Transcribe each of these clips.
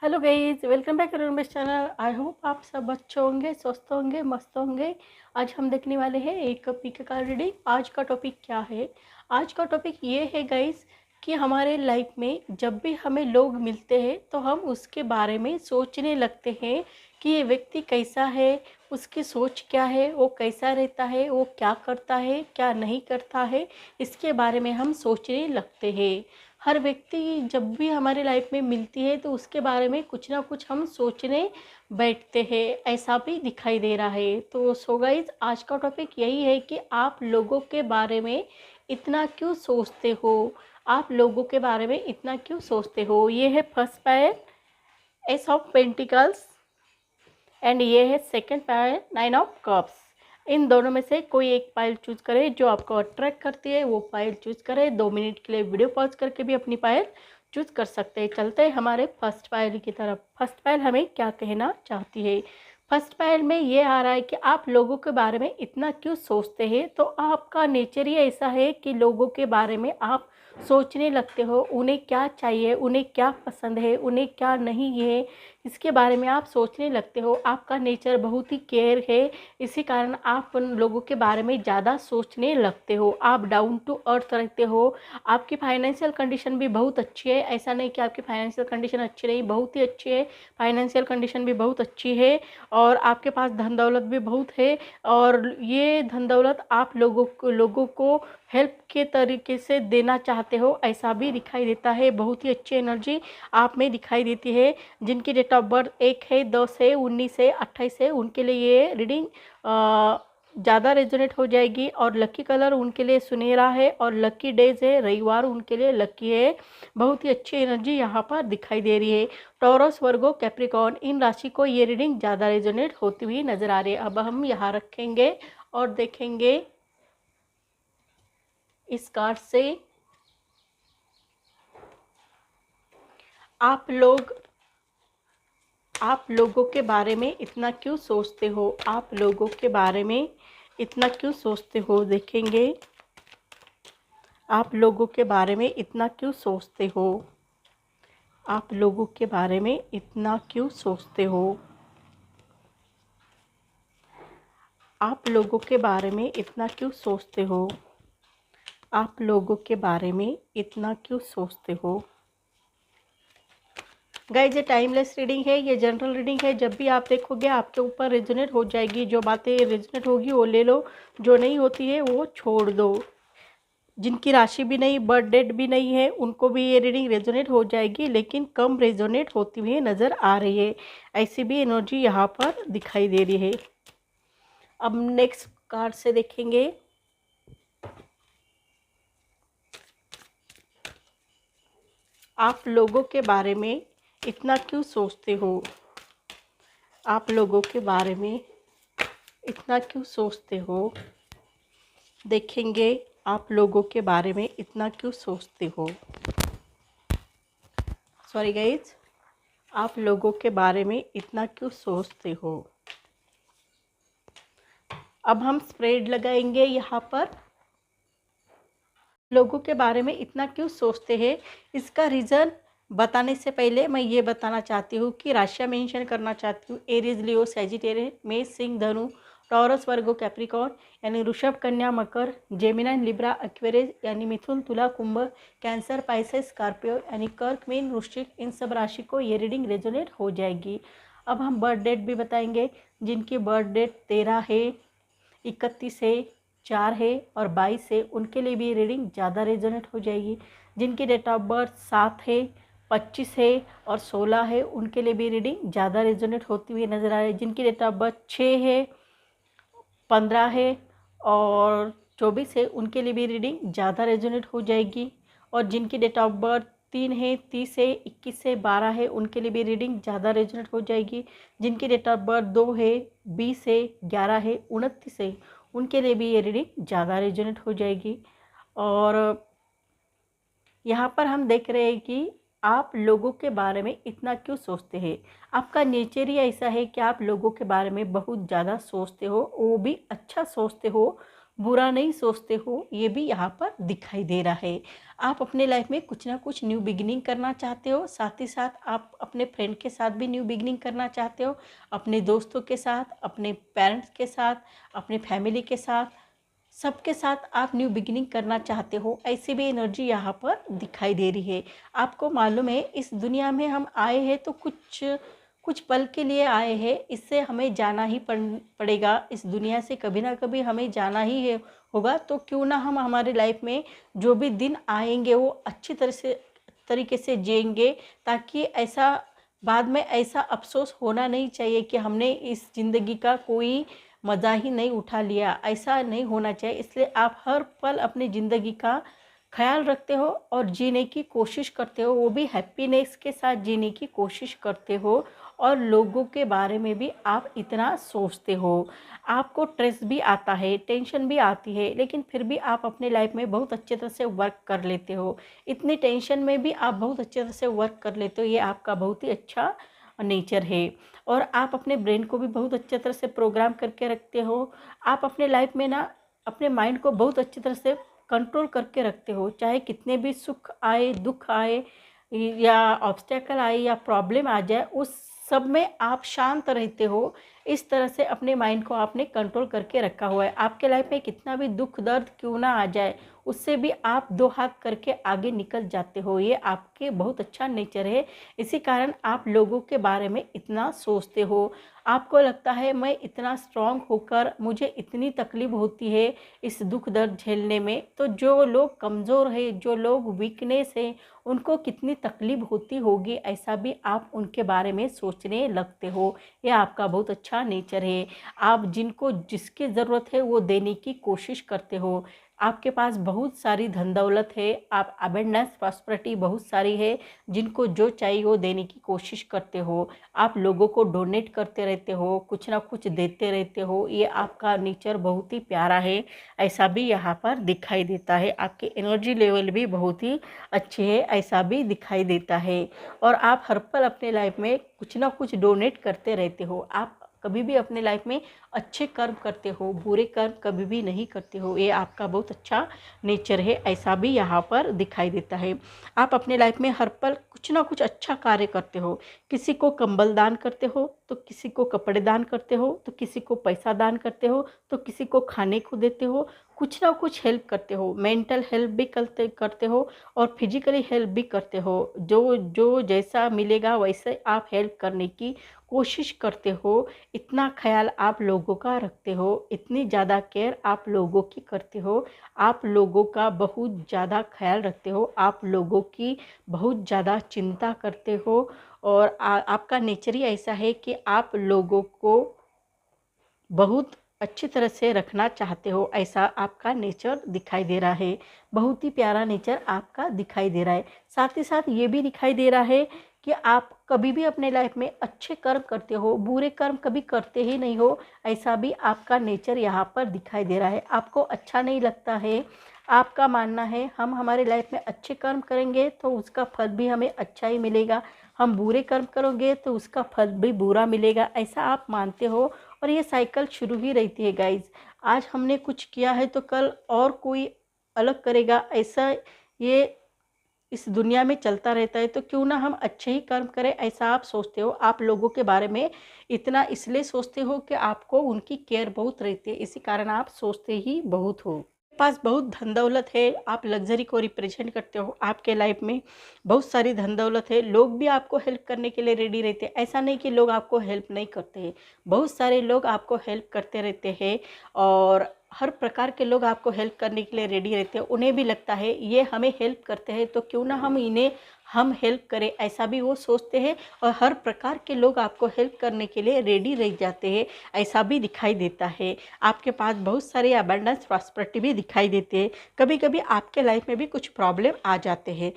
Hello guys, welcome back to मेरे चैनल। I hope आप सब अच्छे होंगे, स्वस्थ होंगे, मस्त होंगे। आज हम देखने वाले हैं एक पिक का रीडिंग। आज का टॉपिक क्या है? आज का टॉपिक ये है गाइस कि हमारे लाइफ में जब भी हमें लोग मिलते हैं तो हम उसके बारे में सोचने लगते हैं कि ये व्यक्ति कैसा है, उसकी सोच क्या है, वो कैसा रहता है, वो क्या करता है, क्या नहीं करता है, इसके बारे में हम सोचने लगते हैं। हर व्यक्ति जब भी हमारे लाइफ में मिलती है तो उसके बारे में कुछ ना कुछ हम सोचने बैठते हैं, ऐसा भी दिखाई दे रहा है। तो सो गाइस, आज का टॉपिक यही है कि आप लोगों के बारे में इतना क्यों सोचते हो, आप लोगों के बारे में इतना क्यों सोचते हो। ये है first pile, ace of pentacles, and ये है second pile, nine of cups. इन दोनों में से कोई एक पायल चूज करे जो आपको अट्रैक्ट करती है, वो पायल चूज करे। 2 मिनट के लिए वीडियो पॉज करके भी अपनी पायल चूज कर सकते हैं। चलते हैं हमारे फर्स्ट पायल की तरफ। फर्स्ट पायल हमें क्या कहना चाहती है? फर्स्ट पायल में ये आ रहा है कि आप लोगों के बारे में इतना क्यों सोचते हैं। तो आपका नेचर ही ऐसा है कि लोगों के बारे में आप सोचने लगते हो, उन्हें क्या चाहिए, उन्हें क्या पसंद है, उन्हें क्या नहीं है, इसके बारे में आप सोचने लगते हो। आपका नेचर बहुत ही केयर है, इसी कारण आप उन लोगों के बारे में ज़्यादा सोचने लगते हो। आप डाउन टू अर्थ रहते हो। आपकी फाइनेंशियल कंडीशन भी बहुत अच्छी है, ऐसा नहीं कि आपकी फाइनेंशियल कंडीशन अच्छी नहीं, बहुत ही अच्छी है। फाइनेंशियल कंडीशन भी बहुत अच्छी है और आपके पास धन दौलत भी बहुत है। और ये धन दौलत आप लोगों को हेल्प के तरीके से देना चाहते हो, ऐसा भी दिखाई देता है। बहुत ही अच्छी एनर्जी आप में दिखाई देती है। जिनकी डेट ऑफ बर्थ 1 है, 10 है, 19 है, 28 है, उनके लिए ये रीडिंग ज़्यादा रेजोनेट हो जाएगी। और लकी कलर उनके लिए सुनहरा है और लकी डेज है रविवार उनके लिए लकी है। बहुत ही अच्छी एनर्जी यहाँ पर दिखाई दे रही है। टॉरस, वर्गो, कैप्रिकॉर्न, इन राशि को ये रीडिंग ज़्यादा रेजोनेट होती हुई नज़र आ रही है। अब हम यहाँ रखेंगे और देखेंगे इस कार्ड से आप लोगों के बारे में इतना क्यों सोचते हो, आप लोगों के बारे में इतना क्यों सोचते हो। देखेंगे आप लोगों के बारे में इतना क्यों सोचते हो, आप लोगों के बारे में इतना क्यों सोचते हो, आप लोगों के बारे में इतना क्यों सोचते हो, आप लोगों के बारे में इतना क्यों सोचते हो। गाइज, ये टाइमलेस रीडिंग है, ये जनरल रीडिंग है। जब भी आप देखोगे आपके ऊपर रेजोनेट हो जाएगी। जो बातें रेजोनेट होगी वो ले लो, जो नहीं होती है वो छोड़ दो। जिनकी राशि भी नहीं, बर्थ डेट भी नहीं है, उनको भी ये रीडिंग रेजोनेट हो जाएगी, लेकिन कम रेजोनेट होती हुई नज़र आ रही है। ऐसी भी एनर्जी यहाँ पर दिखाई दे रही है। अब नेक्स्ट कार्ड से देखेंगे आप लोगों के बारे में इतना क्यों सोचते हो, आप लोगों के बारे में इतना क्यों सोचते हो। देखेंगे आप लोगों के बारे में इतना क्यों सोचते हो। सॉरी गाइज, आप लोगों के बारे में इतना क्यों सोचते हो। अब हम स्प्रेड लगाएंगे यहाँ पर। लोगों के बारे में इतना क्यों सोचते हैं, इसका रीज़न बताने से पहले मैं ये बताना चाहती हूँ कि राशियाँ मेंशन करना चाहती हूँ। एरीज, लियो, सैजिटेरियस, मेष, सिंह, धनु, टॉरस, वर्गो, कैप्रिकॉर्न यानी ऋषभ, कन्या, मकर, जेमिनी, लिब्रा, एक्वेरियस यानी मिथुन, तुला, कुंभ, कैंसर, पाइसेस, स्कॉर्पियो यानी कर्क, मीन, वृश्चिक, इन सब राशि को ये रीडिंग रेजोनेट हो जाएगी। अब हम बर्थ डेट भी बताएंगे। जिनकी बर्थ डेट 13 है, 31 है, 4 है और 22 है, उनके लिए भी रीडिंग ज़्यादा रेजोनेट हो जाएगी। जिनकी डेट ऑफ बर्थ 7 है, 25 है और 16 है, उनके लिए भी रीडिंग ज़्यादा रेजोनेट होती हुई नज़र आ रही है। जिनकी डेट ऑफ बर्थ 6 है, 15 है और 24 है, उनके लिए भी रीडिंग ज़्यादा रेजोनेट हो जाएगी। और जिनकी डेट ऑफ बर्थ 3 है, 30 है, 21 है, 12 है, उनके लिए भी रीडिंग ज़्यादा रेजोनेट हो जाएगी। जिनकी डेट ऑफ बर्थ 2 है, 20 है, 11 है, 29 है, उनके लिए भी ये रीडिंग ज़्यादा रेजोनेट हो जाएगी। और यहाँ पर हम देख रहे हैं कि आप लोगों के बारे में इतना क्यों सोचते हैं। आपका नेचर ही ऐसा है कि आप लोगों के बारे में बहुत ज़्यादा सोचते हो, वो भी अच्छा सोचते हो। बुरा नहीं सोचते हो, ये भी यहाँ पर दिखाई दे रहा है। आप अपने लाइफ में कुछ ना कुछ न्यू बिगिनिंग करना चाहते हो, साथ ही साथ आप अपने फ्रेंड के साथ भी न्यू बिगिनिंग करना चाहते हो, अपने दोस्तों के साथ, अपने पेरेंट्स के साथ, अपने फैमिली के साथ, सबके साथ आप न्यू बिगिनिंग करना चाहते हो। ऐसी भी एनर्जी यहाँ पर दिखाई दे रही है। आपको मालूम है इस दुनिया में हम आए हैं तो कुछ कुछ पल के लिए आए हैं, इससे हमें जाना ही पड़ेगा। इस दुनिया से कभी ना कभी हमें जाना ही है होगा, तो क्यों ना हम हमारे लाइफ में जो भी दिन आएंगे वो अच्छी तरीके से जिएंगे, ताकि ऐसा बाद में ऐसा अफसोस होना नहीं चाहिए कि हमने इस ज़िंदगी का कोई मज़ा ही नहीं उठा लिया। ऐसा नहीं होना चाहिए। इसलिए आप हर पल अपनी ज़िंदगी का ख्याल रखते हो और जीने की कोशिश करते हो, वो भी हैप्पीनेस के साथ जीने की कोशिश करते हो। और लोगों के बारे में भी आप इतना सोचते हो। आपको स्ट्रेस भी आता है, टेंशन भी आती है, लेकिन फिर भी आप अपने लाइफ में बहुत अच्छे तरह से वर्क कर लेते हो। इतनी टेंशन में भी आप बहुत अच्छे तरह से वर्क कर लेते हो, ये आपका बहुत ही अच्छा नेचर है। और आप अपने ब्रेन को भी बहुत अच्छे तरह से प्रोग्राम करके रखते हो। आप अपने लाइफ में ना अपने माइंड को बहुत अच्छी तरह से कंट्रोल करके रखते हो, चाहे कितने भी सुख आए, दुख आए, या ऑब्स्टेकल आए, या प्रॉब्लम आ जाए, उस सब में आप शांत रहते हो। इस तरह से अपने माइंड को आपने कंट्रोल करके रखा हुआ है। आपके लाइफ में कितना भी दुख दर्द क्यों ना आ जाए, उससे भी आप दो हाथ करके आगे निकल जाते हो। ये आपके बहुत अच्छा नेचर है। इसी कारण आप लोगों के बारे में इतना सोचते हो। आपको लगता है मैं इतना स्ट्रांग होकर मुझे इतनी तकलीफ होती है इस दुख दर्द झेलने में, तो जो लोग कमज़ोर है, जो लोग वीकनेस है, उनको कितनी तकलीफ होती होगी, ऐसा भी आप उनके बारे में सोचने लगते हो। ये आपका बहुत अच्छा नेचर है। आप जिनको जिसकी ज़रूरत है वो देने की कोशिश करते हो। आपके पास बहुत सारी धन दौलत है, आप अबेंडेंस प्रॉस्पेरिटी बहुत सारी है, जिनको जो चाहिए वो देने की कोशिश करते हो। आप लोगों को डोनेट करते रहते हो, कुछ ना कुछ देते रहते हो। ये आपका नेचर बहुत ही प्यारा है, ऐसा भी यहाँ पर दिखाई देता है। आपकी एनर्जी लेवल भी बहुत ही अच्छी है, ऐसा भी दिखाई देता है। और आप हर पल अपने लाइफ में कुछ ना कुछ डोनेट करते रहते हो। आप कभी भी अपने लाइफ में अच्छे कर्म करते हो, बुरे कर्म कभी भी नहीं करते हो। ये आपका बहुत अच्छा नेचर है, ऐसा भी यहाँ पर दिखाई देता है। आप अपने लाइफ में हर पल कुछ ना कुछ अच्छा कार्य करते हो। किसी को कंबल दान करते हो, तो किसी को कपड़े दान करते हो, तो किसी को पैसा दान करते हो, तो किसी को खाने को देते हो। कुछ ना कुछ हेल्प करते हो। मेंटल हेल्प भी करते हो और फिजिकली हेल्प भी करते हो। जो जो जैसा मिलेगा वैसे आप हेल्प करने की कोशिश करते हो। इतना ख्याल आप लोगों का रखते हो, इतनी ज़्यादा केयर आप लोगों की करते हो। आप लोगों का बहुत ज़्यादा ख्याल रखते हो, आप लोगों की बहुत ज़्यादा चिंता करते हो। और आपका नेचर ही ऐसा है कि आप लोगों को बहुत अच्छी तरह से रखना चाहते हो, ऐसा आपका नेचर दिखाई दे रहा है। बहुत ही प्यारा नेचर आपका दिखाई दे रहा है। साथ ही साथ ये भी दिखाई दे रहा है कि आप कभी भी अपने लाइफ में अच्छे कर्म करते हो, बुरे कर्म कभी करते ही नहीं हो, ऐसा भी आपका नेचर यहाँ पर दिखाई दे रहा है। आपको अच्छा नहीं लगता है, आपका मानना है हम हमारे लाइफ में अच्छे कर्म करेंगे तो उसका फल भी हमें अच्छा ही मिलेगा, हम बुरे कर्म करेंगे तो उसका फल भी बुरा मिलेगा, ऐसा आप मानते हो। और ये साइकिल शुरू ही रहती है गाइज। आज हमने कुछ किया है तो कल और कोई अलग करेगा, ऐसा ये इस दुनिया में चलता रहता है। तो क्यों ना हम अच्छे ही कर्म करें, ऐसा आप सोचते हो। आप लोगों के बारे में इतना इसलिए सोचते हो कि आपको उनकी केयर बहुत रहती है, इसी कारण आप सोचते ही बहुत हो। पास बहुत धन दौलत है, आप लग्जरी को रिप्रेजेंट करते हो। आपके लाइफ में बहुत सारी धन दौलत है, लोग भी आपको हेल्प करने के लिए रेडी रहते हैं। ऐसा नहीं कि लोग आपको हेल्प नहीं करते हैं, बहुत सारे लोग आपको हेल्प करते रहते हैं। और हर प्रकार के लोग आपको हेल्प करने के लिए रेडी रहते हैं। उन्हें भी लगता है ये हमें हेल्प करते हैं तो क्यों ना हम हेल्प करें, ऐसा भी वो सोचते हैं। और हर प्रकार के लोग आपको हेल्प करने के लिए रेडी रह जाते हैं, ऐसा भी दिखाई देता है। आपके पास बहुत सारे अबंडेंस प्रॉस्पेरिटी भी दिखाई देते हैं। कभी कभी आपके लाइफ में भी कुछ प्रॉब्लम आ जाते हैं,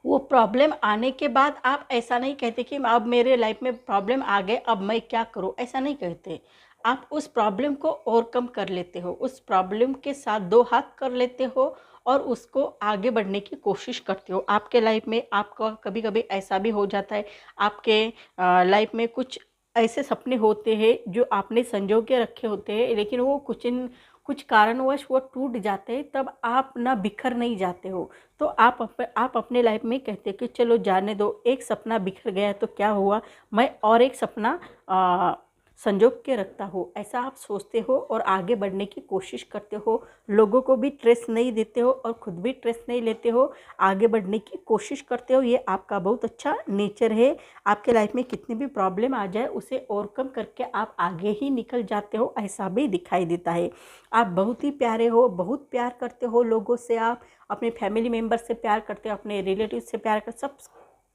वो प्रॉब्लम आने के बाद आप ऐसा नहीं कहते कि अब मेरे लाइफ में प्रॉब्लम आ गए अब मैं क्या करूं, ऐसा नहीं कहते। आप उस प्रॉब्लम को ओवरकम कर लेते हो, उस प्रॉब्लम के साथ दो हाथ कर लेते हो और उसको आगे बढ़ने की कोशिश करते हो। आपके लाइफ में आपका कभी कभी ऐसा भी हो जाता है, आपके लाइफ में कुछ ऐसे सपने होते हैं जो आपने संजो के रखे होते हैं, लेकिन वो कुछ कारणवश वो टूट जाते हैं, तब आप ना बिखर नहीं जाते हो। तो आप अपने लाइफ में कहते हैं कि चलो जाने दो, एक सपना बिखर गया तो क्या हुआ, मैं और एक सपना संजो के रखता हो, ऐसा आप सोचते हो और आगे बढ़ने की कोशिश करते हो। लोगों को भी स्ट्रेस नहीं देते हो और खुद भी स्ट्रेस नहीं लेते हो, आगे बढ़ने की कोशिश करते हो। ये आपका बहुत अच्छा नेचर है। आपके लाइफ में कितनी भी प्रॉब्लम आ जाए उसे ओवरकम करके आप आगे ही निकल जाते हो, ऐसा भी दिखाई देता है। आप बहुत ही प्यारे हो, बहुत प्यार करते हो लोगों से, आप अपने फैमिली मेम्बर से प्यार करते हो, अपने रिलेटिव से प्यार करते,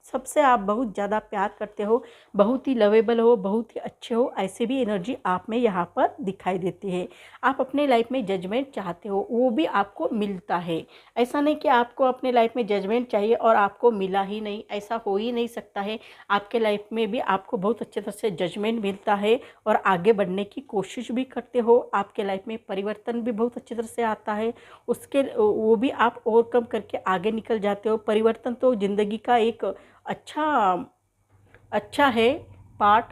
सबसे आप बहुत ज़्यादा प्यार करते हो, बहुत ही लवेबल हो, बहुत ही अच्छे हो, ऐसे भी एनर्जी आप में यहाँ पर दिखाई देती है। आप अपने लाइफ में जजमेंट चाहते हो, वो भी आपको मिलता है। ऐसा नहीं कि आपको अपने लाइफ में जजमेंट चाहिए और आपको मिला ही नहीं, ऐसा हो ही नहीं सकता है। आपके लाइफ में भी आपको बहुत अच्छे तरह से जजमेंट मिलता है और आगे बढ़ने की कोशिश भी करते हो। आपके लाइफ में परिवर्तन भी बहुत अच्छी तरह से आता है, उसके वो भी आप ओवरकम करके आगे निकल जाते हो। परिवर्तन तो ज़िंदगी का एक अच्छा अच्छा है पार्ट,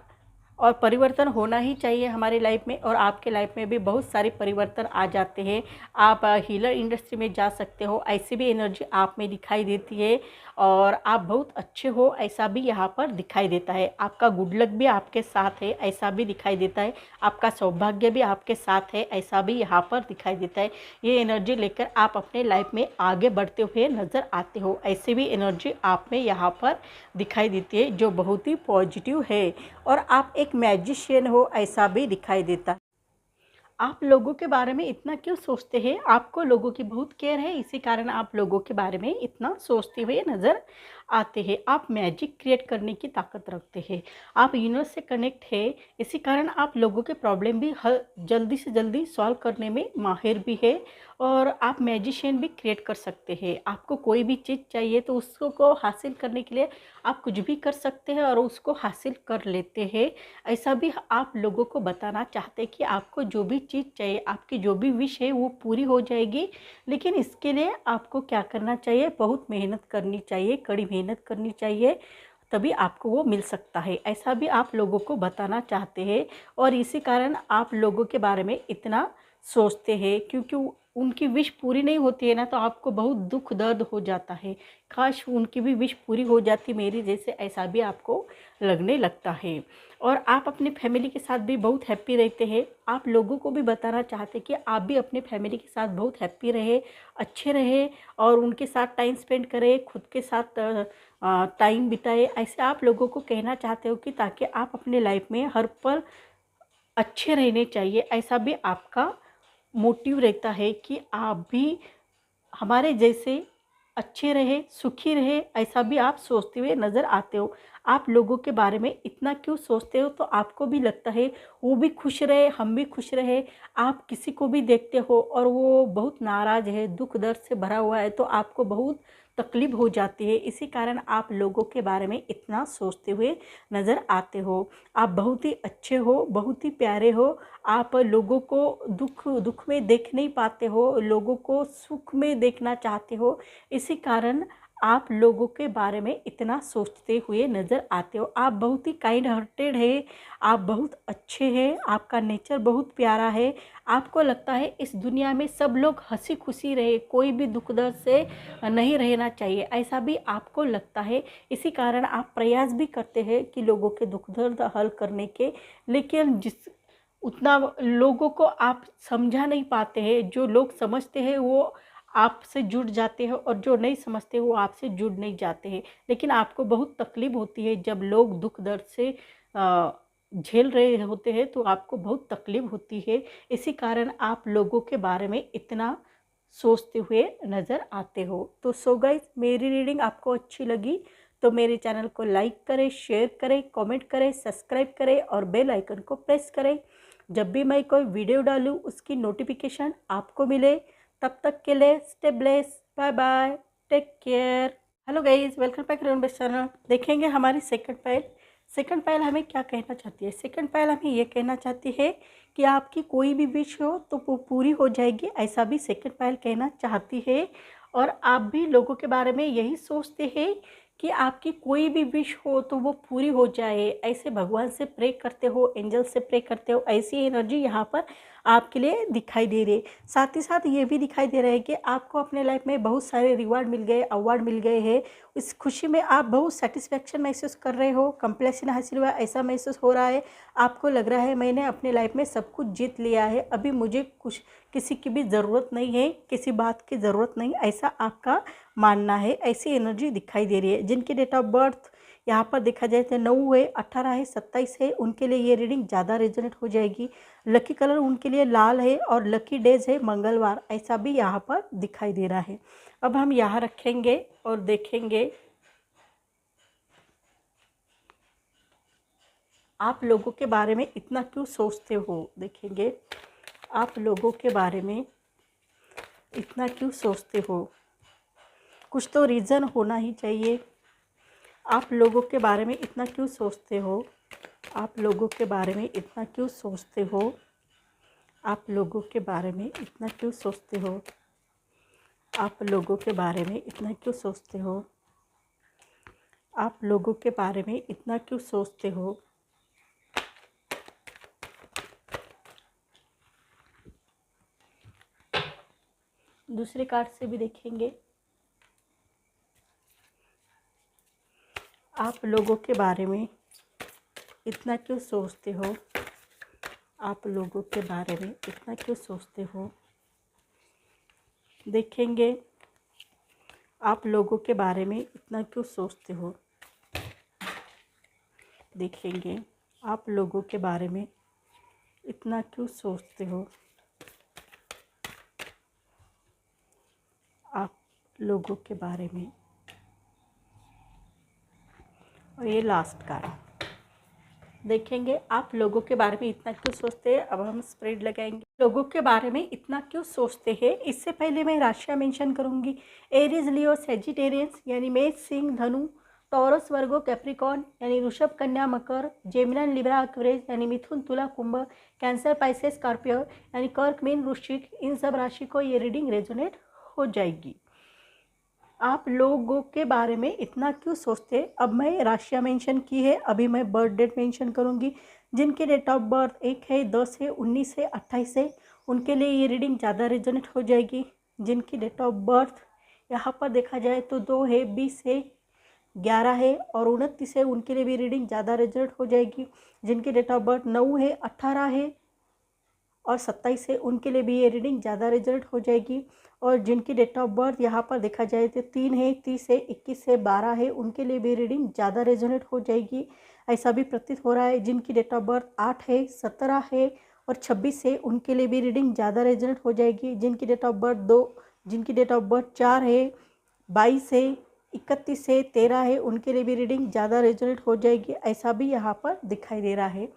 और परिवर्तन होना ही चाहिए हमारी लाइफ में, और आपके लाइफ में भी बहुत सारे परिवर्तन आ जाते हैं। आप हीलर इंडस्ट्री में जा सकते हो, ऐसी भी एनर्जी आप में दिखाई देती है, और आप बहुत अच्छे हो, ऐसा भी यहाँ पर दिखाई देता है। आपका गुड लक भी आपके साथ है, ऐसा भी दिखाई देता है। आपका सौभाग्य भी आपके साथ है, ऐसा भी यहाँ पर दिखाई देता है। ये एनर्जी लेकर आप अपने लाइफ में आगे बढ़ते हुए नज़र आते हो, ऐसी भी एनर्जी आप में यहाँ पर दिखाई देती है, जो बहुत ही पॉजिटिव है। और आप एक मैजिशियन हो, ऐसा भी दिखाई देता है। आप लोगों के बारे में इतना क्यों सोचते हैं? आपको लोगों की बहुत केयर है, इसी कारण आप लोगों के बारे में इतना सोचते हुए नज़र आते हैं। आप मैजिक क्रिएट करने की ताकत रखते हैं, आप यूनिवर्स से कनेक्ट है, इसी कारण आप लोगों के प्रॉब्लम भी जल्दी से जल्दी सॉल्व करने में माहिर भी है, और आप मैजिशियन भी क्रिएट कर सकते हैं। आपको कोई भी चीज़ चाहिए तो उसको को हासिल करने के लिए आप कुछ भी कर सकते हैं और उसको हासिल कर लेते हैं। ऐसा भी आप लोगों को बताना चाहते हैं कि आपको जो भी चीज़ चाहिए, आपकी जो भी विश है वो पूरी हो जाएगी, लेकिन इसके लिए आपको क्या करना चाहिए, बहुत मेहनत करनी चाहिए, कड़ी मेहनत करनी चाहिए, तभी आपको वो मिल सकता है। ऐसा भी आप लोगों को बताना चाहते हैं, और इसी कारण आप लोगों के बारे में इतना सोचते हैं, क्योंकि उनकी विश पूरी नहीं होती है ना, तो आपको बहुत दुख दर्द हो जाता है। काश उनकी भी विश पूरी हो जाती मेरी जैसे, ऐसा भी आपको लगने लगता है। और आप अपनी फैमिली के साथ भी बहुत हैप्पी रहते हैं। आप लोगों को भी बताना चाहते हैं कि आप भी अपने फैमिली के साथ बहुत हैप्पी रहे, अच्छे रहे, और उनके साथ टाइम स्पेंड करें, खुद के साथ टाइम बिताए। ऐसे आप लोगों को कहना चाहते हो कि ताकि आप अपने लाइफ में हर पल अच्छे रहने चाहिए। ऐसा भी आपका मोटिव रहता है कि आप भी हमारे जैसे अच्छे रहे, सुखी रहे, ऐसा भी आप सोचते हुए नज़र आते हो। आप लोगों के बारे में इतना क्यों सोचते हो, तो आपको भी लगता है वो भी खुश रहे, हम भी खुश रहे। आप किसी को भी देखते हो और वो बहुत नाराज़ है, दुख दर्द से भरा हुआ है, तो आपको बहुत तकलीफ़ हो जाती है। इसी कारण आप लोगों के बारे में इतना सोचते हुए नज़र आते हो। आप बहुत ही अच्छे हो, बहुत ही प्यारे हो। आप लोगों को दुख में देख नहीं पाते हो, लोगों को सुख में देखना चाहते हो, इसी कारण आप लोगों के बारे में इतना सोचते हुए नज़र आते हो। आप बहुत ही काइंड हार्टेड है, आप बहुत अच्छे हैं, आपका नेचर बहुत प्यारा है। आपको लगता है इस दुनिया में सब लोग हंसी खुशी रहे, कोई भी दुख दर्द से नहीं रहना चाहिए, ऐसा भी आपको लगता है। इसी कारण आप प्रयास भी करते हैं कि लोगों के दुख दर्द हल करने के, लेकिन उतना लोगों को आप समझा नहीं पाते हैं। जो लोग समझते हैं वो आपसे जुड़ जाते हैं, और जो नहीं समझते वो आपसे जुड़ नहीं जाते हैं। लेकिन आपको बहुत तकलीफ़ होती है जब लोग दुख दर्द से झेल रहे होते हैं, तो आपको बहुत तकलीफ़ होती है। इसी कारण आप लोगों के बारे में इतना सोचते हुए नज़र आते हो। तो सो गाइस, मेरी रीडिंग आपको अच्छी लगी तो मेरे चैनल को लाइक करें, शेयर करें, कमेंट करें, सब्सक्राइब करें और बेल आइकन को प्रेस करें। जब भी मैं कोई वीडियो डालूँ उसकी नोटिफिकेशन आपको मिले। तब तक के लिए stay bless, bye bye, take care. Hello guys, welcome back to best channel. देखेंगे हमारी सेकंड पायल हमें क्या कहना चाहती है। सेकंड पायल हमें ये कहना चाहती है कि आपकी कोई भी विश हो तो वो पूरी हो जाएगी, ऐसा भी सेकंड पायल कहना चाहती है। और आप भी लोगों के बारे में यही सोचते हैं कि आपकी कोई भी विश हो तो वो पूरी हो जाए, ऐसे भगवान से प्रे करते हो, एंजल से प्रे करते हो, ऐसी एनर्जी यहाँ पर आपके लिए दिखाई दे रही है। साथ ही साथ ये भी दिखाई दे रहा है कि आपको अपने लाइफ में बहुत सारे रिवार्ड मिल गए, अवार्ड मिल गए हैं। इस खुशी में आप बहुत सेटिस्फेक्शन महसूस कर रहे हो, कंप्लेशन हासिल हुआ ऐसा महसूस हो रहा है। आपको लग रहा है मैंने अपने लाइफ में सब कुछ जीत लिया है, अभी मुझे कुछ किसी की भी ज़रूरत नहीं है, किसी बात की ज़रूरत नहीं, ऐसा आपका मानना है। ऐसी एनर्जी दिखाई दे रही है। जिनकी डेट ऑफ बर्थ यहाँ पर देखा जाए तो 9 है, 18 है, 27 है, उनके लिए ये रीडिंग ज़्यादा रेजोनेट हो जाएगी। लकी कलर उनके लिए लाल है और लकी डेज है मंगलवार, ऐसा भी यहाँ पर दिखाई दे रहा है। अब हम यहाँ रखेंगे और देखेंगे आप लोगों के बारे में इतना क्यों सोचते हो। देखेंगे आप लोगों के बारे में इतना क्यों सोचते हो, कुछ तो रीज़न होना ही चाहिए। आप लोगों के बारे में इतना क्यों सोचते हो, आप लोगों के बारे में इतना क्यों सोचते हो, आप लोगों के बारे में इतना क्यों सोचते हो, आप लोगों के बारे में इतना क्यों सोचते हो, आप लोगों के बारे में इतना क्यों सोचते हो। दूसरे कार्ड से भी देखेंगे आप लोगों के बारे में इतना क्यों सोचते हो, आप लोगों के बारे में इतना क्यों सोचते हो। देखेंगे आप लोगों के बारे में इतना क्यों सोचते हो। देखेंगे आप लोगों के बारे में इतना क्यों सोचते हो, आप लोगों के बारे में। और ये लास्ट कार्ड देखेंगे आप लोगों के बारे में इतना क्यों सोचते हैं। अब हम स्प्रेड लगाएंगे लोगों के बारे में इतना क्यों सोचते हैं। इससे पहले मैं राशियाँ मेंशन करूंगी। एरीज, लियो, सेजिटेरियंस यानी मेष, सिंह, धनु, टॉरस, वर्गो, कैप्रिकॉर्न यानी ऋषभ, कन्या, मकर, जेमिनी, लिब्रा, एक्वेरियस यानी मिथुन, तुला, कुंभ, कैंसर, पाइसेस, स्कॉर्पियो यानी कर्क, मीन, वृश्चिक, इन सब राशि को ये रीडिंग रेजोनेट हो जाएगी। आप लोगों के बारे में इतना क्यों सोचते। अब मैं राशियाँ मेंशन की है, अभी मैं बर्थ डेट मेंशन करूँगी। जिनके डेट ऑफ बर्थ 1 है, 10 है, 19 है, 28 है, उनके लिए ये रीडिंग ज़्यादा रेजोनेट हो जाएगी। जिनकी डेट ऑफ बर्थ यहाँ पर देखा जाए तो 2 है, 20 है, 11 है और 29 है, उनके लिए भी रीडिंग ज़्यादा रेजोनेट हो जाएगी। जिनकी डेट ऑफ बर्थ 9 है, 18 है और 27 है, उनके लिए भी ये रीडिंग ज़्यादा रेजल्ट हो जाएगी। और जिनकी डेट ऑफ बर्थ यहाँ पर देखा जाए तो 3 है, 30 है, 21 है, 12 है, उनके लिए भी रीडिंग ज़्यादा रेजोनेट हो जाएगी, ऐसा भी प्रतीत हो रहा है। जिनकी डेट ऑफ बर्थ 8 है, 17 है और 26 है, उनके लिए भी रीडिंग ज़्यादा रेजोनेट हो जाएगी। जिनकी डेट ऑफ बर्थ 2, जिनकी डेट ऑफ बर्थ 4 है, 22 है, 31 है, 13 है, उनके लिए भी रीडिंग ज़्यादा रेजोनेट हो जाएगी, ऐसा भी यहाँ पर दिखाई दे रहा है।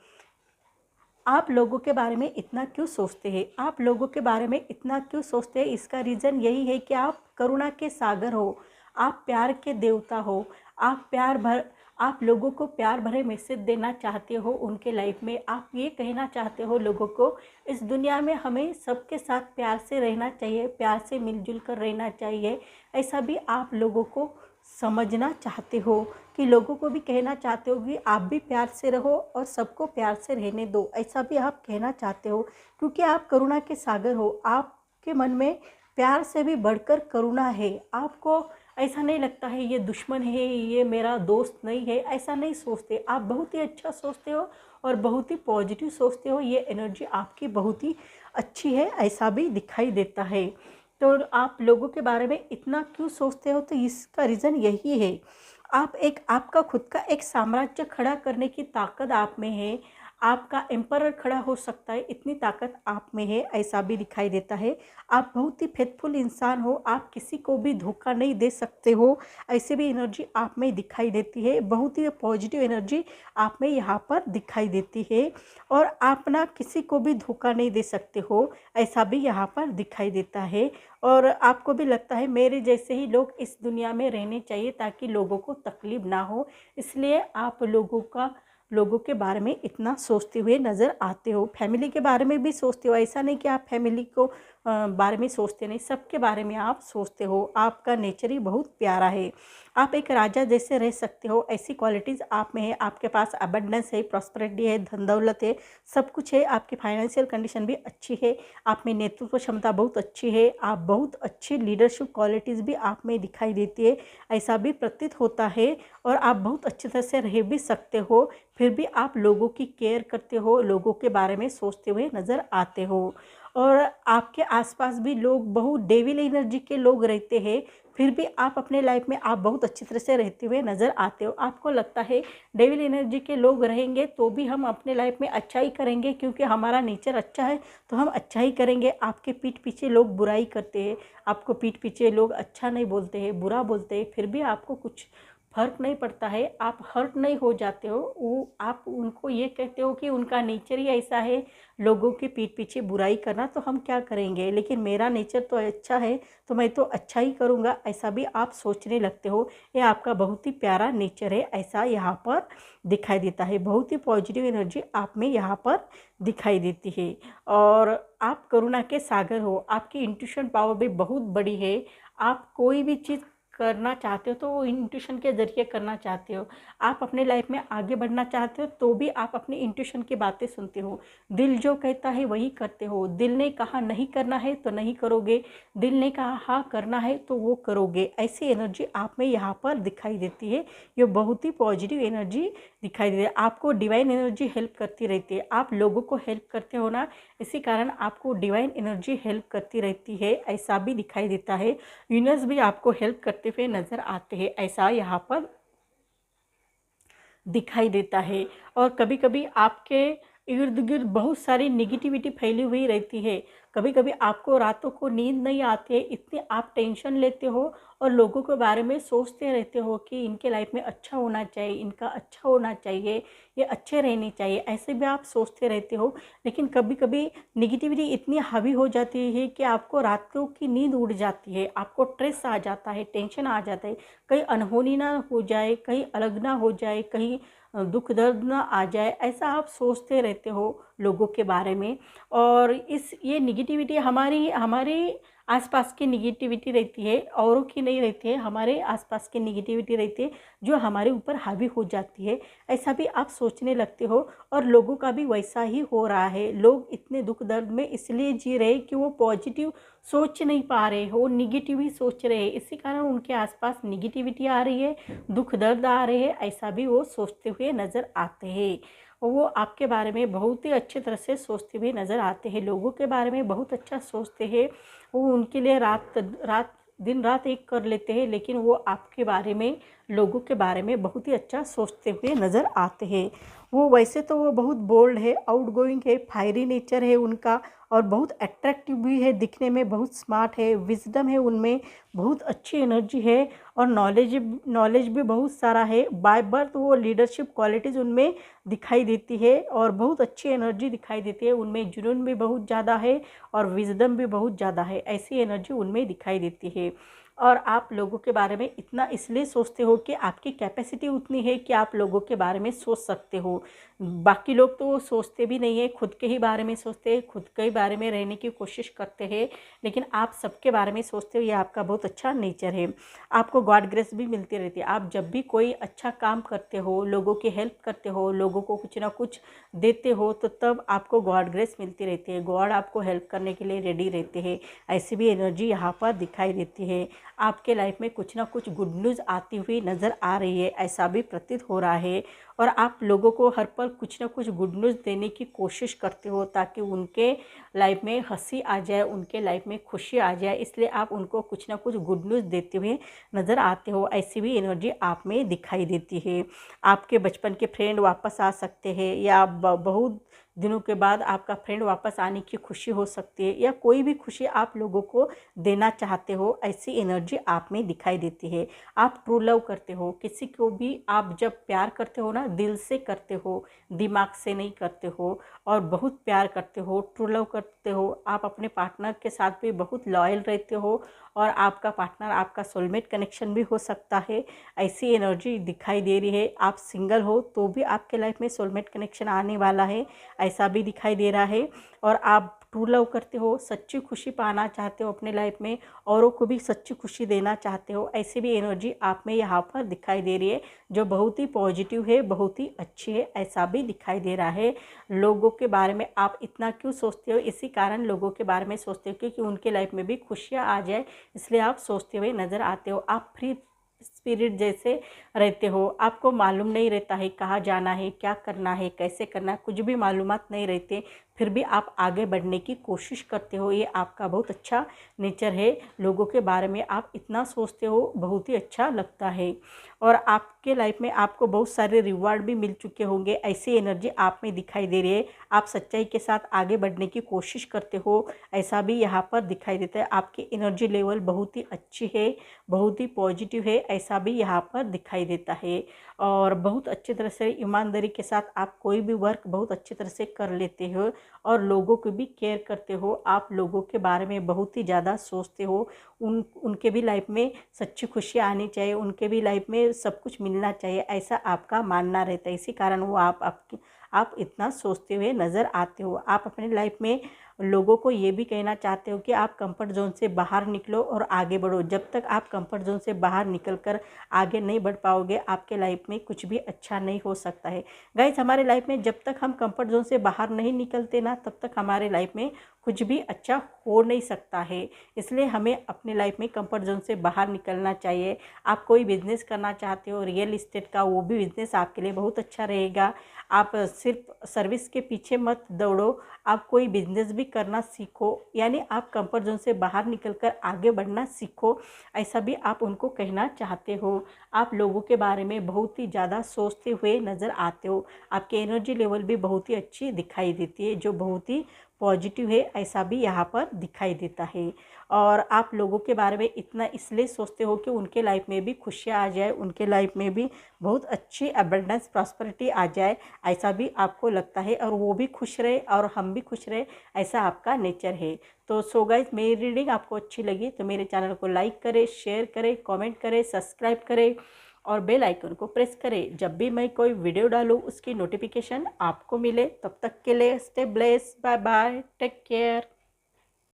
आप लोगों के बारे में इतना क्यों सोचते हैं, आप लोगों के बारे में इतना क्यों सोचते हैं। इसका रीज़न यही है कि आप करुणा के सागर हो, आप प्यार के देवता हो, आप लोगों को प्यार भरे मैसेज देना चाहते हो उनके लाइफ में। आप ये कहना चाहते हो लोगों को, इस दुनिया में हमें सबके साथ प्यार से रहना चाहिए, प्यार से मिलजुल कर रहना चाहिए, ऐसा भी आप लोगों को समझना चाहते हो कि लोगों को भी कहना चाहते हो कि आप भी प्यार से रहो और सबको प्यार से रहने दो, ऐसा भी आप कहना चाहते हो। क्योंकि आप करुणा के सागर हो, आपके मन में प्यार से भी बढ़कर करुणा है। आपको ऐसा नहीं लगता है ये दुश्मन है, ये मेरा दोस्त नहीं है, ऐसा नहीं सोचते। आप बहुत ही अच्छा सोचते हो और बहुत ही पॉजिटिव सोचते हो। ये एनर्जी आपकी बहुत ही अच्छी है, ऐसा भी दिखाई देता है। तो आप लोगों के बारे में इतना क्यों सोचते हो, तो इसका रीज़न यही है। आपका खुद का एक साम्राज्य खड़ा करने की ताकत आप में है, आपका एम्परर खड़ा हो सकता है, इतनी ताकत आप में है, ऐसा भी दिखाई देता है। आप बहुत ही फेथफुल इंसान हो, आप किसी को भी धोखा नहीं दे सकते हो, ऐसे भी एनर्जी आप में दिखाई देती है। बहुत ही पॉजिटिव एनर्जी आप में यहाँ पर दिखाई देती है और आप ना किसी को भी धोखा नहीं दे सकते हो, ऐसा भी यहाँ पर दिखाई देता है। और आपको भी लगता है मेरे जैसे ही लोग इस दुनिया में रहने चाहिए ताकि लोगों को तकलीफ ना हो, इसलिए आप लोगों के बारे में इतना सोचते हुए नज़र आते हो। फैमिली के बारे में भी सोचते हो, ऐसा नहीं कि आप फैमिली को बारे में सोचते नहीं, सबके बारे में आप सोचते हो। आपका नेचर ही बहुत प्यारा है। आप एक राजा जैसे रह सकते हो, ऐसी क्वालिटीज़ आप में है। आपके पास अबंडेंस है, प्रॉस्पेरिटी है, धन दौलत है, सब कुछ है। आपकी फाइनेंशियल कंडीशन भी अच्छी है। आप में नेतृत्व क्षमता बहुत अच्छी है। आप बहुत अच्छी लीडरशिप क्वालिटीज़ भी आप में दिखाई देती है, ऐसा भी प्रतीत होता है। और आप बहुत अच्छी तरह से रह भी सकते हो, फिर भी आप लोगों की केयर करते हो, लोगों के बारे में सोचते हुए नज़र आते हो। और आपके आसपास भी लोग बहुत डेविल एनर्जी के लोग रहते हैं, फिर भी आप अपने लाइफ में आप बहुत अच्छी तरह से रहते हुए नज़र आते हो। आपको लगता है डेविल एनर्जी के लोग रहेंगे तो भी हम अपने लाइफ में अच्छा ही करेंगे, क्योंकि हमारा नेचर अच्छा है तो हम अच्छा ही करेंगे। आपके पीठ पीछे लोग बुराई करते हैं, आपको पीठ पीछे लोग अच्छा नहीं बोलते हैं, बुरा बोलते हैं, फिर भी आपको कुछ फ़र्क नहीं पड़ता है, आप हर्ट नहीं हो जाते हो। वो आप उनको ये कहते हो कि उनका नेचर ही ऐसा है, लोगों की पीठ पीछे बुराई करना, तो हम क्या करेंगे, लेकिन मेरा नेचर तो अच्छा है तो मैं तो अच्छा ही करूँगा, ऐसा भी आप सोचने लगते हो। ये आपका बहुत ही प्यारा नेचर है, ऐसा यहाँ पर दिखाई देता है। बहुत ही पॉजिटिव एनर्जी आप में यहाँ पर दिखाई देती है। और आप करुणा के सागर हो, आपकी इंट्यूशन पावर भी बहुत बड़ी है। आप कोई भी चीज़ करना चाहते हो तो वो इंट्यूशन के ज़रिए करना चाहते हो। आप अपने लाइफ में आगे बढ़ना चाहते हो तो भी आप अपनी इंट्यूशन की बातें सुनते हो। दिल जो कहता है वही करते हो। दिल ने कहा नहीं करना है तो नहीं करोगे, दिल ने कहा हाँ करना है तो वो करोगे। ऐसी एनर्जी आप में यहाँ पर दिखाई देती है। ये बहुत ही पॉजिटिव एनर्जी दिखाई देती है। आपको डिवाइन एनर्जी हेल्प करती रहती है। आप लोगों को हेल्प करते हो ना, इसी कारण आपको डिवाइन एनर्जी हेल्प करती रहती है, ऐसा भी दिखाई देता है। यूनिवर्स भी आपको हेल्प करते हुए नज़र आते हैं, ऐसा यहाँ पर दिखाई देता है। और कभी कभी आपके इर्द गिर्द बहुत सारी निगेटिविटी फैली हुई रहती है। कभी कभी आपको रातों को नींद नहीं आती है, इतनी आप टेंशन लेते हो और लोगों के बारे में सोचते रहते हो कि इनके लाइफ में अच्छा होना चाहिए, इनका अच्छा होना चाहिए, ये अच्छे रहने चाहिए, ऐसे भी आप सोचते रहते हो। लेकिन कभी कभी निगेटिविटी इतनी हावी हो जाती है कि आपको रातों की नींद उड़ जाती है, आपको स्ट्रेस आ जाता है, टेंशन आ जाता है, कहीं अनहोनी ना हो जाए, कहीं अलग ना हो जाए, कहीं दुख दर्द ना आ जाए, ऐसा आप सोचते रहते हो लोगों के बारे में। और ये निगेटिविटी हमारी हमारे आसपास की निगेटिविटी रहती है, औरों की नहीं रहती है, हमारे आसपास की निगेटिविटी रहती है जो हमारे ऊपर हावी हो जाती है, ऐसा भी आप सोचने लगते हो। और लोगों का भी वैसा ही हो रहा है। लोग इतने दुख दर्द में इसलिए जी रहे कि वो पॉजिटिव सोच नहीं पा रहे हो, निगेटिव ही सोच रहे हैं, इसी कारण उनके आसपास निगेटिविटी आ रही है, दुख दर्द आ रहे हैं, ऐसा भी वो सोचते हुए नज़र आते हैं। वो आपके बारे में बहुत ही अच्छी तरह से सोचते हुए नज़र आते हैं, लोगों के बारे में बहुत अच्छा सोचते हैं। वो उनके लिए दिन रात एक कर लेते हैं, लेकिन वो आपके बारे में, लोगों के बारे में बहुत ही अच्छा सोचते हुए नज़र आते हैं। वो वैसे तो वो बहुत बोल्ड है, आउटगोइंग है, फायरी नेचर है उनका, और बहुत अट्रैक्टिव भी है, दिखने में बहुत स्मार्ट है, विजडम है उनमें, बहुत अच्छी एनर्जी है, और नॉलेज भी बहुत सारा है। बाय बर्थ वो लीडरशिप क्वालिटीज़ उनमें दिखाई देती है, और बहुत अच्छी एनर्जी दिखाई देती है उनमें। जुनून भी बहुत ज़्यादा है और विजडम भी बहुत ज़्यादा है, ऐसी एनर्जी उनमें दिखाई देती है। और आप लोगों के बारे में इतना इसलिए सोचते हो कि आपकी कैपेसिटी उतनी है कि आप लोगों के बारे में सोच सकते हो। बाकी लोग तो सोचते भी नहीं है, खुद के ही बारे में सोचते हैं, खुद के ही बारे में रहने की कोशिश करते हैं, लेकिन आप सबके बारे में सोचते हो, ये आपका बहुत अच्छा नेचर है। आपको गॉड ग्रेस भी मिलती रहती है। आप जब भी कोई अच्छा काम करते हो, लोगों की हेल्प करते हो, लोगों को कुछ ना कुछ देते हो, तो तब आपको गॉड ग्रेस मिलती रहती है, गॉड आपको हेल्प करने के लिए रेडी रहते हैं, ऐसी भी एनर्जी यहाँ पर दिखाई देती है। आपके लाइफ में कुछ ना कुछ गुड न्यूज़ आती हुई नज़र आ रही है, ऐसा भी प्रतीत हो रहा है। और आप लोगों को हर पल कुछ ना कुछ गुड न्यूज़ देने की कोशिश करते हो, ताकि उनके लाइफ में हंसी आ जाए, उनके लाइफ में खुशी आ जाए, इसलिए आप उनको कुछ ना कुछ गुड न्यूज़ देते हुए नज़र आते हो, ऐसी भी एनर्जी आप में दिखाई देती है। आपके बचपन के फ्रेंड वापस आ सकते हैं, या बहुत दिनों के बाद आपका फ्रेंड वापस आने की खुशी हो सकती है, या कोई भी खुशी आप लोगों को देना चाहते हो, ऐसी एनर्जी आप में दिखाई देती है। आप ट्रू लव करते हो, किसी को भी आप जब प्यार करते हो ना, दिल से करते हो, दिमाग से नहीं करते हो, और बहुत प्यार करते हो, ट्रू लव करते हो। आप अपने पार्टनर के साथ भी बहुत लॉयल रहते हो, और आपका पार्टनर आपका सोलमेट कनेक्शन भी हो सकता है, ऐसी एनर्जी दिखाई दे रही है। आप सिंगल हो तो भी आपके लाइफ में सोलमेट कनेक्शन आने वाला है, ऐसा भी दिखाई दे रहा है। और आप ट्रू लव करते हो, सच्ची खुशी पाना चाहते हो अपने लाइफ में, औरों को भी सच्ची खुशी देना चाहते हो, ऐसी भी एनर्जी आप में यहाँ पर दिखाई दे रही है जो बहुत ही पॉजिटिव है, बहुत ही अच्छी है, ऐसा भी दिखाई दे रहा है। लोगों के बारे में आप इतना क्यों सोचते हो? इसी कारण लोगों के बारे में सोचते हो क्योंकि उनके लाइफ में भी खुशियाँ आ जाए, इसलिए आप सोचते हुए नज़र आते हो। आप फ्री स्पिरिट जैसे रहते हो, आपको मालूम नहीं रहता है कहाँ जाना है, क्या करना है, कैसे करना है, कुछ भी मालूमात नहीं रहते, फिर भी आप आगे बढ़ने की कोशिश करते हो। ये आपका बहुत अच्छा नेचर है। लोगों के बारे में आप इतना सोचते हो, बहुत ही अच्छा लगता है। और आपके लाइफ में आपको बहुत सारे रिवार्ड भी मिल चुके होंगे, ऐसी एनर्जी आप में दिखाई दे रही है। आप सच्चाई के साथ आगे बढ़ने की कोशिश करते हो, ऐसा भी यहाँ पर दिखाई देता है। आपकी एनर्जी लेवल बहुत ही अच्छी है, बहुत ही पॉजिटिव है, ऐसा भी यहाँ पर दिखाई देता है। और बहुत अच्छी तरह से ईमानदारी के साथ आप कोई भी वर्क बहुत अच्छी तरह से कर लेते हो और लोगों को भी केयर करते हो। आप लोगों के बारे में बहुत ही ज़्यादा सोचते हो, उनके भी लाइफ में सच्ची खुशी आनी चाहिए, उनके भी लाइफ में सब कुछ मिलना चाहिए, ऐसा आपका मानना रहता है। इसी कारण वो आप इतना सोचते हुए नज़र आते हो। आप अपने लाइफ में लोगों को ये भी कहना चाहते हो कि आप कंफर्ट जोन से बाहर निकलो और आगे बढ़ो। जब तक आप कंफर्ट जोन से बाहर निकल कर आगे नहीं बढ़ पाओगे, आपके लाइफ में कुछ भी अच्छा नहीं हो सकता है। गाइस, हमारे लाइफ में जब तक हम कंफर्ट जोन से बाहर नहीं निकलते ना, तब तक हमारे लाइफ में कुछ भी अच्छा हो नहीं सकता है। इसलिए हमें अपने लाइफ में कंफर्ट जोन से बाहर निकलना चाहिए। आप कोई बिजनेस करना चाहते हो रियल इस्टेट का, वो भी बिजनेस आपके लिए बहुत अच्छा रहेगा। आप सिर्फ सर्विस के पीछे मत दौड़ो, आप कोई बिजनेस भी करना सीखो, यानी आप कंफर्ट जोन से बाहर निकलकर आगे बढ़ना सीखो, ऐसा भी आप उनको कहना चाहते हो। आप लोगों के बारे में बहुत ही ज़्यादा सोचते हुए नज़र आते हो। आपकी एनर्जी लेवल भी बहुत ही अच्छी दिखाई देती है, जो बहुत ही पॉजिटिव है, ऐसा भी यहाँ पर दिखाई देता है। और आप लोगों के बारे में इतना इसलिए सोचते हो कि उनके लाइफ में भी खुशियाँ आ जाए, उनके लाइफ में भी बहुत अच्छी अबंडेंस प्रॉस्पेरिटी आ जाए, ऐसा भी आपको लगता है, और वो भी खुश रहे और हम भी खुश रहे, ऐसा आपका नेचर है। तो सो गाइस, मेरी रीडिंग आपको अच्छी लगी तो मेरे चैनल को लाइक करें, शेयर करें, कमेंट करें, सब्सक्राइब करें और बेल आइकन को प्रेस करें। जब भी मैं कोई वीडियो डालूँ उसकी नोटिफिकेशन आपको मिले। तब तक के लिए stay blessed, bye bye, take care.